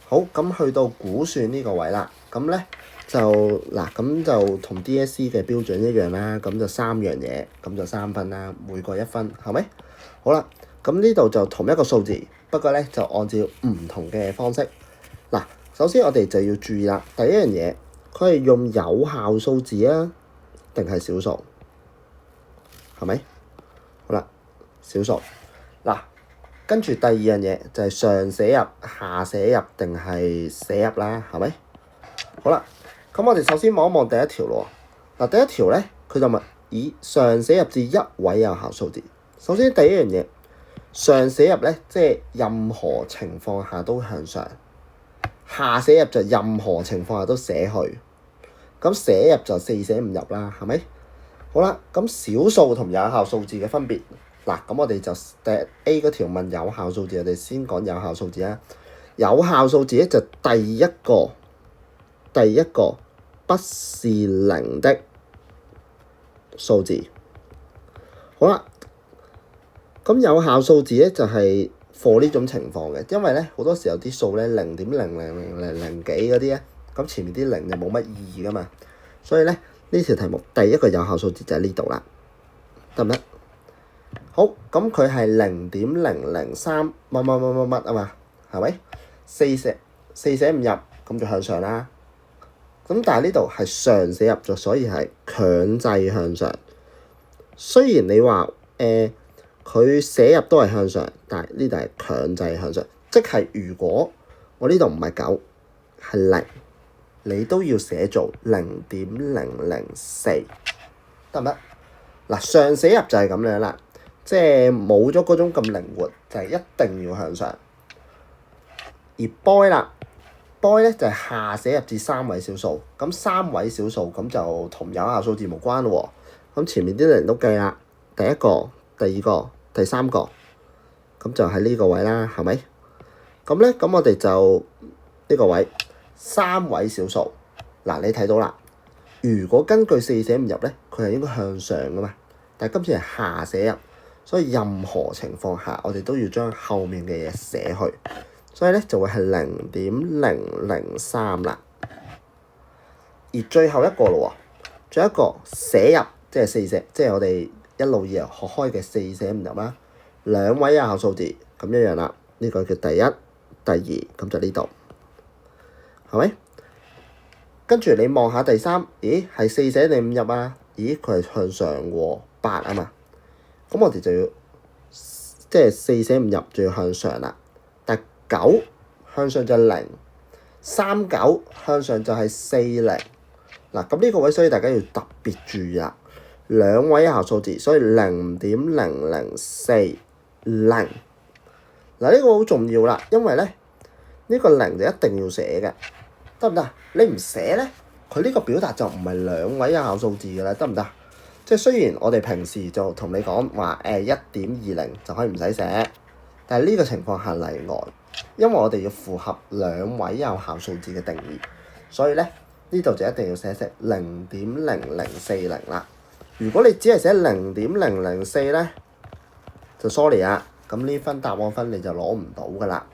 好，咁去到估算呢個位啦，咁咧就嗱，咁就同 DSE 嘅標準一樣啦，咁就3樣嘢，咁就3分啦，每個1分，係咪？好啦，咁呢度就同一個數字，不過咧就按照唔同嘅方式。嗱，首先我哋就要注意啦，第一樣嘢，佢係用有效數字啊，定係小數？係咪？好啦，小數。嗱，跟住第二樣嘢就係上寫入、下寫入定係寫入啦，係咪？好啦，咁我哋首先望一望第一條咯。嗱，第一條咧，佢就問：以上寫入至一位有效數字。首先第一樣嘢，上寫入咧，即係任何情況下都向上；下寫入就任何情況下都寫去。咁寫入就4捨5入啦，係咪？好啦，咁小數同有效數字嘅分別。嗱，咁我哋就第 A 嗰條問有效數字，我哋先講有效數字啦。有效數字咧就第一個不是零的數字。好啦，咁有效數字咧就係 for 呢種情況嘅，因為咧好多時候啲數咧0.0000幾嗰啲咧，咁前面啲零就冇乜意義噶嘛，所以咧呢條題目第一個有效數字就喺呢度啦，得唔得？好，咁佢係0.003乜啊嘛，係咪？4捨5入，咁就向上啦。咁但係呢度係上寫入咗，所以係強制向上。雖然你話佢寫入都係向上，但係呢度係強制向上，即係如果我呢度唔係9，係0，你都要寫做0.004，得唔得？嗱，上寫入就係咁樣啦。即係冇咗嗰種咁靈活，就係一定要向上。而 boy 咧就係下寫入至3位小數，咁3位小數咁就同有效數字無關咯喎。咁前面啲零都計啦，第一個、第二個、第三個，咁就喺呢個位啦，係咪？咁咧，咁我哋就呢個位3位小數。嗱，你睇到啦，如果根據4捨5入咧，佢係應該向上噶嘛，但係今次係下寫入。所以任何情況下，我哋都要將後面嘅嘢寫去，所以咧就會係0.003啦。而最後一個咯喎，最後一個寫入，即係4捨，即係我哋一路以來學開嘅4捨5入啦。2位有效數字咁一樣啦，呢個叫第一、第二，咁就呢度，係咪？跟住你望下第三，咦係4捨定5入啊？咦佢係向上喎，8啊嘛。咁我哋就要即係4捨5入就要向上啦。但9向上就0， 39向上就係40。嗱，咁呢個位所以大家要特別注意啦。2位有效數字，所以0.004。嗱，呢個好重要啦，因為咧呢個0就一定要寫嘅，得唔得？你唔寫咧，佢呢個表達就唔係2位有效數字嘅啦，得唔得？即係雖然我哋平時就同你講話1.20就可以唔使寫，但係呢個情況下例外，因為我哋要符合2位有效數字嘅定義，所以咧呢度就一定要寫成0.0040啦。如果你只係寫0.004咧，就 sorry 啦，咁呢分答案分你就攞唔到㗎啦。